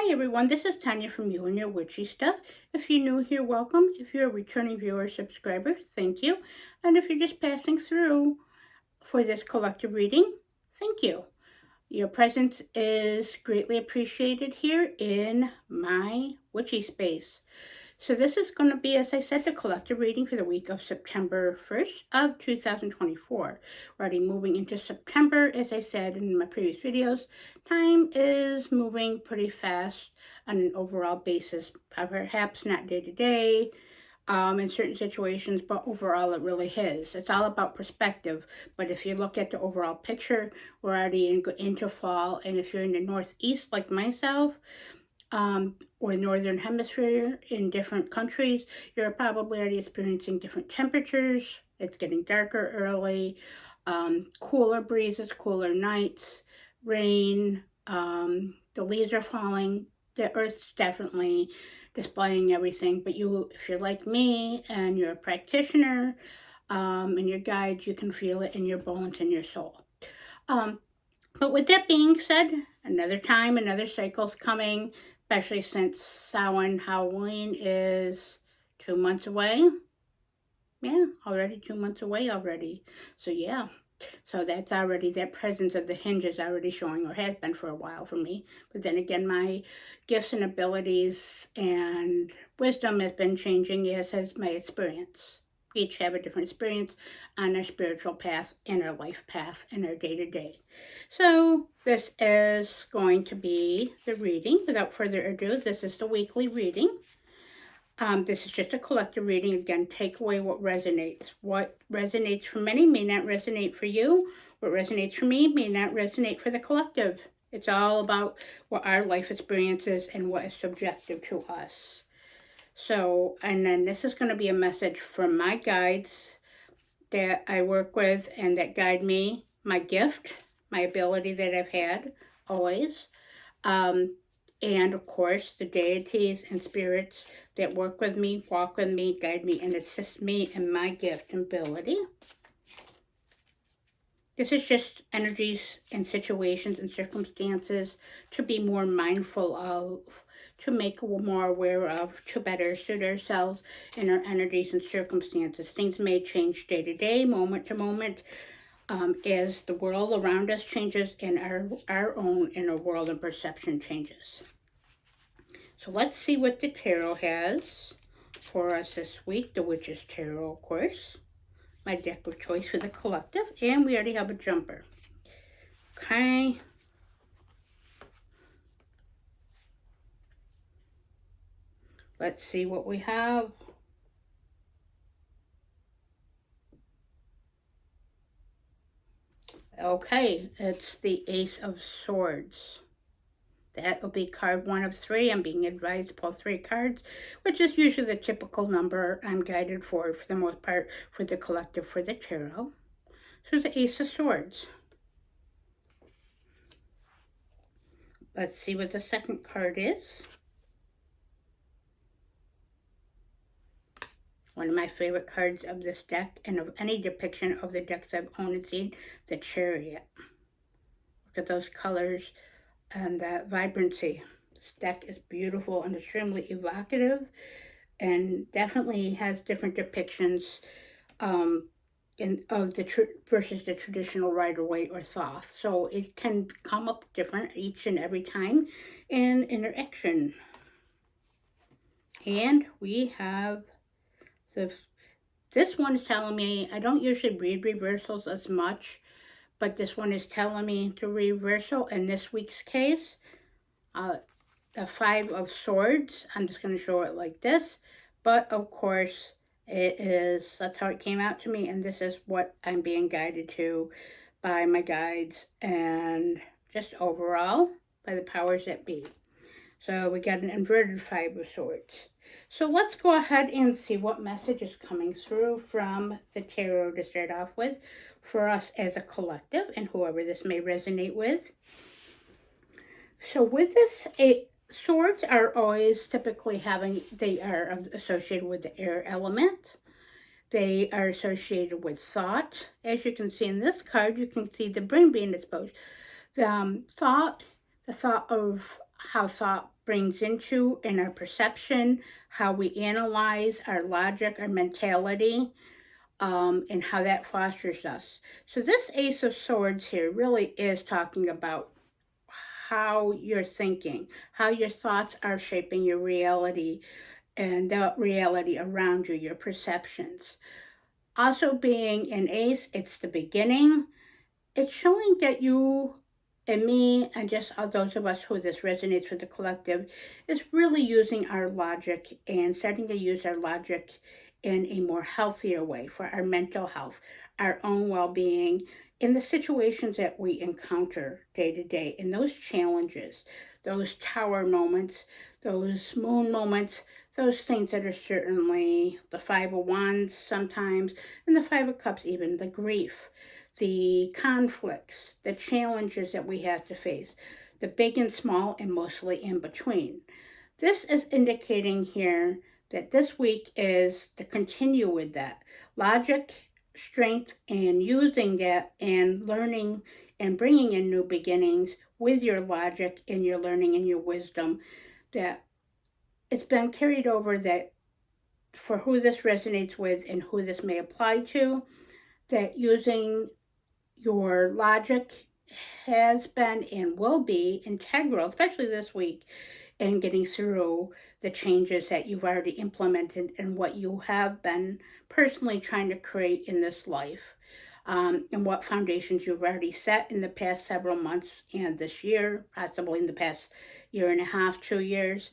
Hi everyone, this is Tanya from You and Your Witchy Stuff. If you're new here, welcome. If you're a returning viewer or subscriber, thank you. And if you're just passing through for this collective reading, thank you. Your presence is greatly appreciated here in my witchy space. So this is going to be, as I said, the collective reading for the week of September 1st of 2024. We're already moving into September, as I said in my previous videos. Time is moving pretty fast on an overall basis, perhaps not day to day, in certain situations, but overall it really is. It's all about perspective, but if you look at the overall picture, we're already into fall, and if you're in the northeast like myself, or northern hemisphere in different countries, you're probably already experiencing different temperatures. It's getting darker early, cooler breezes, cooler nights, rain, the leaves are falling, the earth's definitely displaying everything. But you, if you're like me and you're a practitioner, and your guide, you can feel it in your bones and your soul. But with that being said, another time, another cycle's coming, especially since Samhain Halloween is 2 months away. Yeah, already 2 months away already. So yeah, so that's already, that presence of the hinge is already showing, or has been for a while for me. But then again, my gifts and abilities and wisdom has been changing, as has my experience. We each have a different experience on our spiritual path and our life path and our day-to-day. So this is going to be the reading. Without further ado, this is the weekly reading. This is just a collective reading. Again, take away what resonates. What resonates for many may not resonate for you. What resonates for me may not resonate for the collective. It's all about what our life experience is and what is subjective to us. So, and then this is going to be a message from my guides that I work with and that guide me, my gift, my ability that I've had always. And of course, the deities and spirits that work with me, walk with me, guide me, and assist me in my gift and ability. This is just energies and situations and circumstances to be more mindful of, to make more aware of, to better suit ourselves in our energies and circumstances. Things may change day to day, moment to moment, as the world around us changes and our own inner world and perception changes. So let's see what the tarot has for us this week. The Witch's Tarot, of course. My deck of choice for the collective. And we already have a jumper. Okay. Let's see what we have. Okay, it's the Ace of Swords. That will be card 1 of 3. I'm being advised to pull 3 cards, which is usually the typical number I'm guided for the most part, for the collective, for the tarot. So the Ace of Swords. Let's see what the second card is. One of my favorite cards of this deck and of any depiction of the decks I've owned and seen, the Chariot. Look at those colors and that vibrancy. This deck is beautiful and extremely evocative and definitely has different depictions of versus the traditional Rider-Waite or Thoth. So it can come up different each and every time in interaction. And we have this one is telling me, I don't usually read reversals as much, but this one is telling me to reversal in this week's case. The 5 of Swords. I'm just going to show it like this. But of course, that's how it came out to me. And this is what I'm being guided to by my guides and just overall by the powers that be. So we got an inverted 5 of Swords. So let's go ahead and see what message is coming through from the tarot to start off with for us as a collective and whoever this may resonate with. So with this, swords are always typically they are associated with the air element. They are associated with thought. As you can see in this card, you can see the brain being exposed. The thought of how thought brings into and our perception, how we analyze our logic, our mentality, and how that fosters us. So this Ace of Swords here really is talking about how you're thinking, how your thoughts are shaping your reality and the reality around you, your perceptions. Also, being an ace, it's the beginning. It's showing that you and me, and just those of us who this resonates with the collective, is really using our logic and starting to use our logic in a more healthier way for our mental health, our own well being, in the situations that we encounter day to day, in those challenges, those tower moments, those moon moments, those things that are certainly the Five of Wands sometimes, and the Five of Cups, even the grief, the conflicts, the challenges that we have to face, the big and small, and mostly in between. This is indicating here that this week is to continue with that logic, strength, and using that and learning and bringing in new beginnings with your logic and your learning and your wisdom. That it's been carried over, that for who this resonates with and who this may apply to, that using your logic has been and will be integral, especially this week, in getting through the changes that you've already implemented and what you have been personally trying to create in this life. And what foundations you've already set in the past several months and this year, possibly in the past year and a half, 2 years,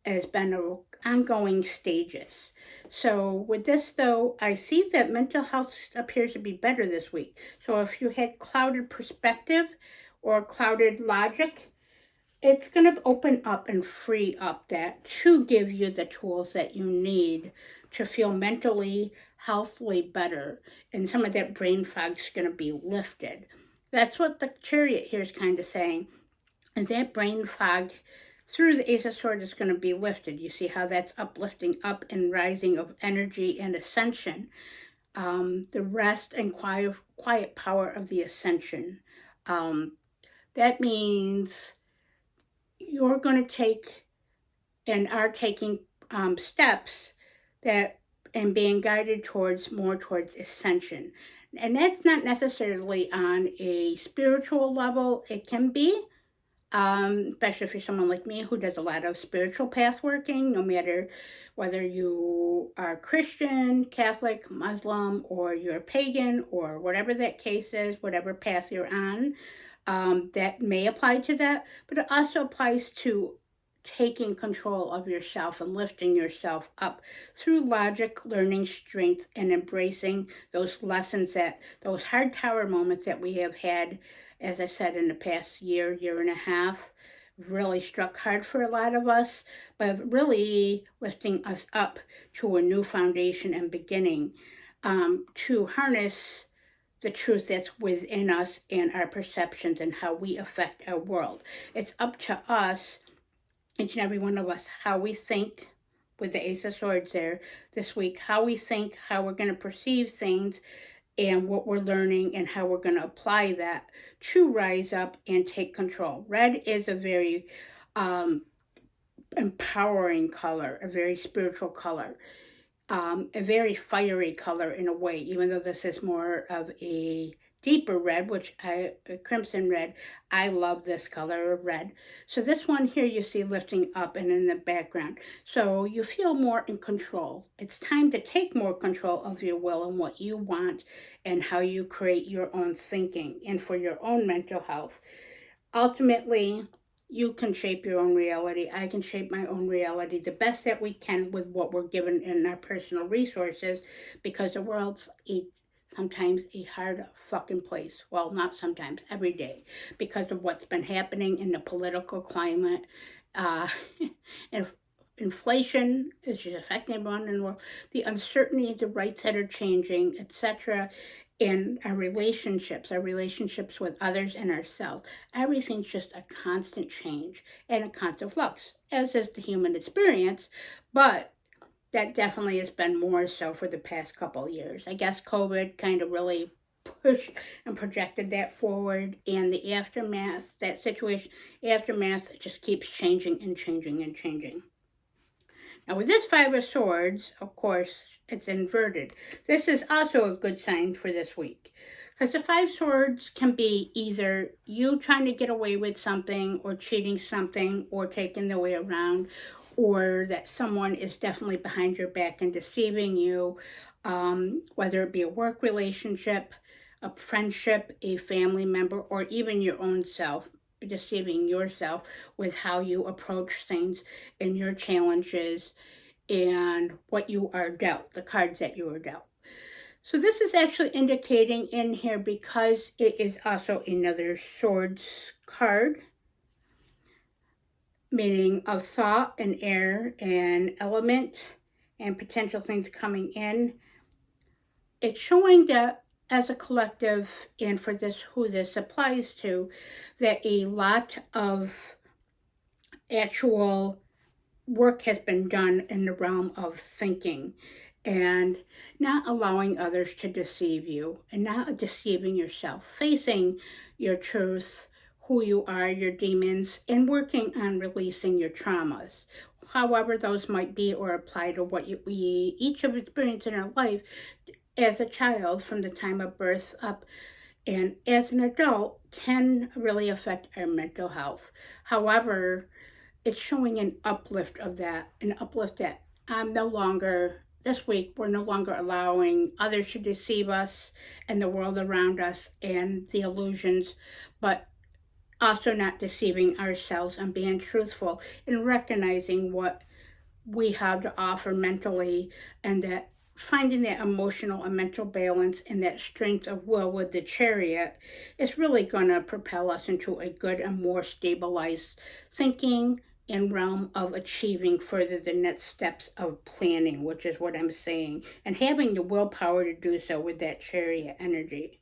has been ongoing stages. So with this though, I see that mental health appears to be better this week. So if you had clouded perspective or clouded logic, it's going to open up and free up that to give you the tools that you need to feel mentally, healthily better. And some of that brain fog is going to be lifted. That's what the Chariot here is kind of saying. And that brain fog through the Ace of Swords is going to be lifted. You see how that's uplifting up and rising of energy and ascension. The rest and quiet power of the ascension. That means you're going to take and are taking steps that and being guided towards more towards ascension. And that's not necessarily on a spiritual level. It can be, especially if you're someone like me who does a lot of spiritual path working, no matter whether you are Christian, Catholic, Muslim, or you're pagan, or whatever that case is, whatever path you're on, that may apply to that, but it also applies to taking control of yourself and lifting yourself up through logic, learning strength, and embracing those lessons, that those hard tower moments that we have had, as I said, in the past year, year and a half, really struck hard for a lot of us, but really lifting us up to a new foundation and beginning, to harness the truth that's within us and our perceptions and how we affect our world. It's up to us, each and every one of us, how we think, with the Ace of Swords there this week, how we think, how we're going to perceive things, and what we're learning, and how we're going to apply that to rise up and take control. Red is a very empowering color, a very spiritual color, a very fiery color in a way, even though this is more of a deeper red, crimson red. I love this color of red. So this one here you see lifting up and in the background. So you feel more in control. It's time to take more control of your will and what you want and how you create your own thinking and for your own mental health. Ultimately, you can shape your own reality. I can shape my own reality the best that we can with what we're given in our personal resources, because the world's sometimes a hard fucking place. Well, not sometimes, every day, because of what's been happening in the political climate. And inflation is just affecting everyone in the world. The uncertainty, the rights that are changing, etc. And our relationships with others and ourselves. Everything's just a constant change and a constant flux, as is the human experience. But that definitely has been more so for the past couple of years. I guess COVID kind of really pushed and projected that forward, and the aftermath, that situation, aftermath just keeps changing and changing and changing. Now with this Five of Swords, of course, it's inverted. This is also a good sign for this week. Because the Five Swords can be either you trying to get away with something or cheating something or taking the way around, or that someone is definitely behind your back and deceiving you, whether it be a work relationship, a friendship, a family member, or even your own self, deceiving yourself with how you approach things and your challenges and what you are dealt, the cards that you are dealt. So this is actually indicating in here, because it is also another swords card, meaning of thought and air and element and potential things coming in. It's showing that as a collective, and for this, who this applies to, that a lot of actual work has been done in the realm of thinking and not allowing others to deceive you and not deceiving yourself, facing your truth, who you are, your demons, and working on releasing your traumas, however those might be or apply to what we each have experienced in our life as a child from the time of birth up and as an adult can really affect our mental health. However, it's showing an uplift of that, an uplift that I'm no longer, this week, we're no longer allowing others to deceive us and the world around us and the illusions, but also not deceiving ourselves and being truthful and recognizing what we have to offer mentally, and that finding that emotional and mental balance and that strength of will with the Chariot is really going to propel us into a good and more stabilized thinking and realm of achieving further the next steps of planning, which is what I'm saying, and having the willpower to do so with that Chariot energy.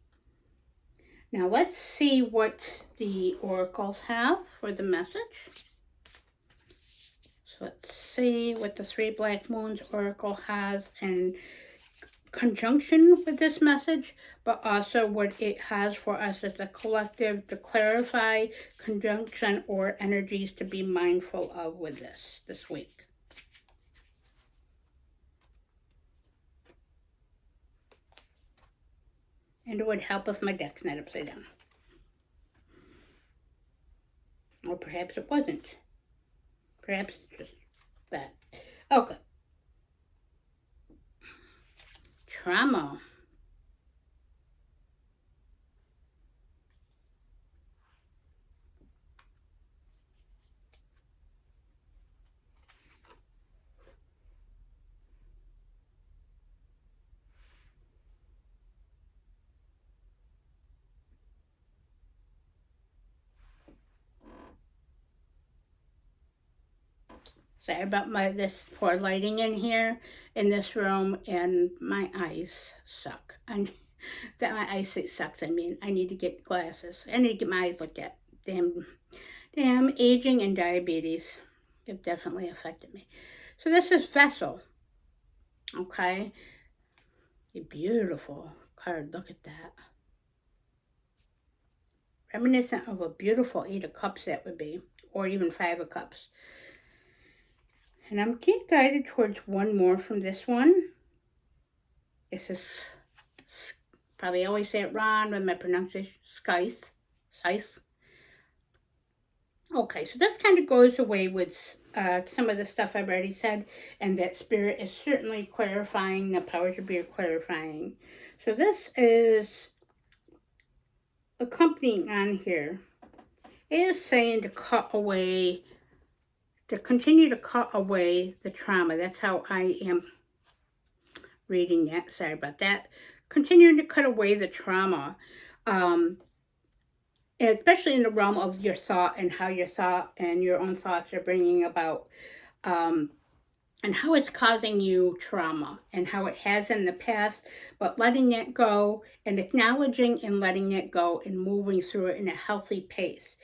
Now let's see what the oracles have for the message. So let's see what the Three Black Moons Oracle has in conjunction with this message, but also what it has for us as a collective to clarify, conjunction, or energies to be mindful of with this week. And it would help if my deck's not upside down. Or perhaps it wasn't. Perhaps just that. Okay. Trauma. Sorry about this poor lighting in here in this room, and my eyes suck. That my eyesight sucks. I mean, I need to get glasses. I need to get my eyes looked at. Damn aging and diabetes have definitely affected me. So this is Vessel. Okay, a beautiful card. Look at that. Reminiscent of a beautiful 8 of Cups that would be, or even 5 of Cups. And I'm getting guided towards one more from this one. This is, probably always say it wrong, but my pronunciation, Scythe. Okay, so this kind of goes away with some of the stuff I've already said, and that Spirit is certainly clarifying, the powers of be clarifying. So this is accompanying on here. It is saying to cut away, to continue to cut away the trauma. That's how I am reading it. Sorry about that. Continuing to cut away the trauma. Especially in the realm of your thought and how your thought and your own thoughts are bringing about, and how it's causing you trauma and how it has in the past, but letting it go and acknowledging and letting it go and moving through it in a healthy pace.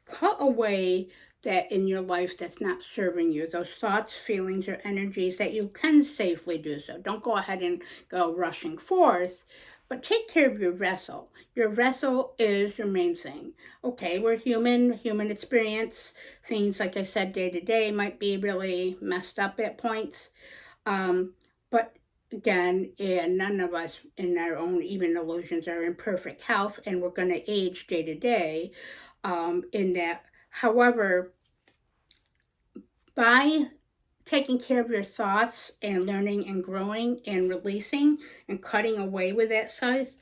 Cut away that in your life that's not serving you, those thoughts, feelings, or energies that you can safely do so. Don't go ahead and go rushing forth, but take care of your vessel. Your vessel is your main thing. Okay, we're human experience. Things, like I said, day to day might be really messed up at points. But again, none of us in our own even illusions are in perfect health, and we're going to age day to day in that. However, by taking care of your thoughts and learning and growing and releasing and cutting away with that size,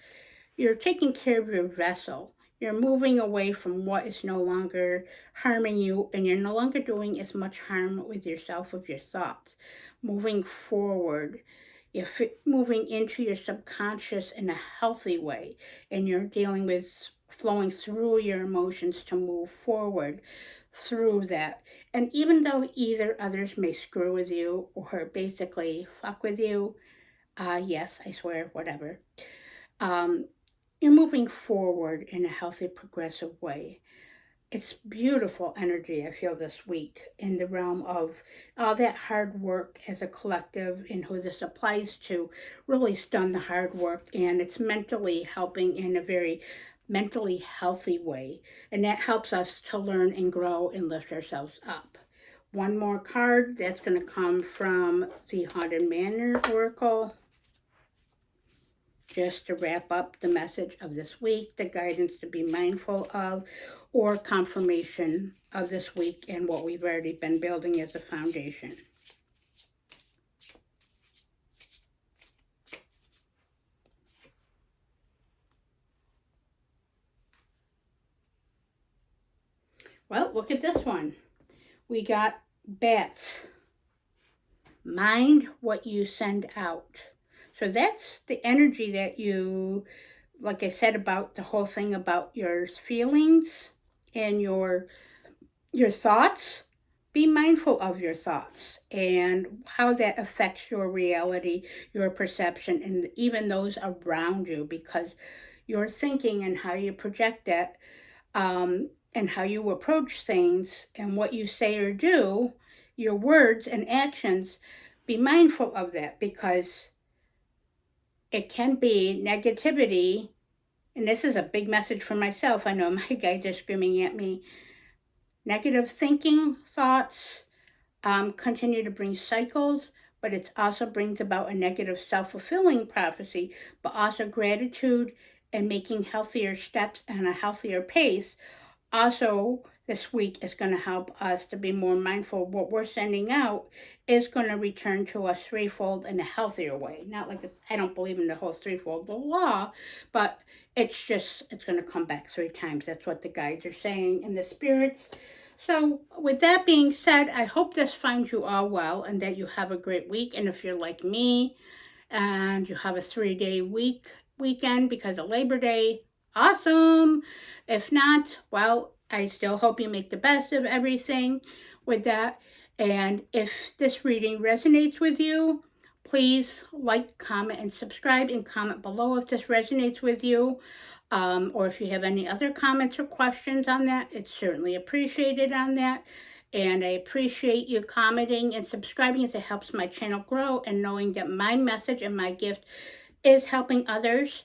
you're taking care of your vessel. You're moving away from what is no longer harming you, and you're no longer doing as much harm with yourself with your thoughts. Moving forward, you're moving into your subconscious in a healthy way, and you're dealing with flowing through your emotions to move forward through that. And even though either others may screw with you or basically fuck with you, yes, I swear, whatever, you're moving forward in a healthy, progressive way. It's beautiful energy I feel this week in the realm of all that hard work as a collective, and who this applies to really done the hard work, and it's mentally helping in a very mentally healthy way, and that helps us to learn and grow and lift ourselves up. One more card that's going to come from the Haunted Manor Oracle, just to wrap up the message of this week, the guidance to be mindful of, or confirmation of this week and what we've already been building as a foundation. Well, look at this one. We got bats. Mind what you send out. So that's the energy that you, like I said about the whole thing about your feelings and your thoughts. Be mindful of your thoughts and how that affects your reality, your perception, and even those around you, because your thinking and how you project that, and how you approach things and what you say or do, your words and actions, be mindful of that, because it can be negativity. And this is a big message for myself. I know my guys are screaming at me. Negative thinking, thoughts continue to bring cycles, but it also brings about a negative self-fulfilling prophecy, but also gratitude and making healthier steps and a healthier pace. Also, this week is going to help us to be more mindful. What we're sending out is going to return to us threefold in a healthier way. Not like I don't believe in the whole threefold law, but it's going to come back 3 times. That's what the guides are saying and the spirits. So with that being said, I hope this finds you all well and that you have a great week. And if you're like me and you have a 3-day weekend because of Labor Day, awesome. If not, well, I still hope you make the best of everything with that. And if this reading resonates with you, please like, comment, and subscribe, and comment below if this resonates with you. Or if you have any other comments or questions on that, it's certainly appreciated on that. And I appreciate you commenting and subscribing, as it helps my channel grow, and knowing that my message and my gift is helping others.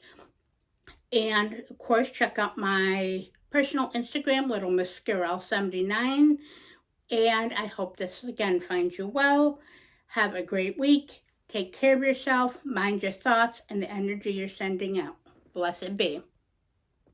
And of course, check out my personal Instagram, Little Miss Skirrell 79. And I hope this again finds you well. Have a great week. Take care of yourself, mind your thoughts, and the energy you're sending out. Blessed be.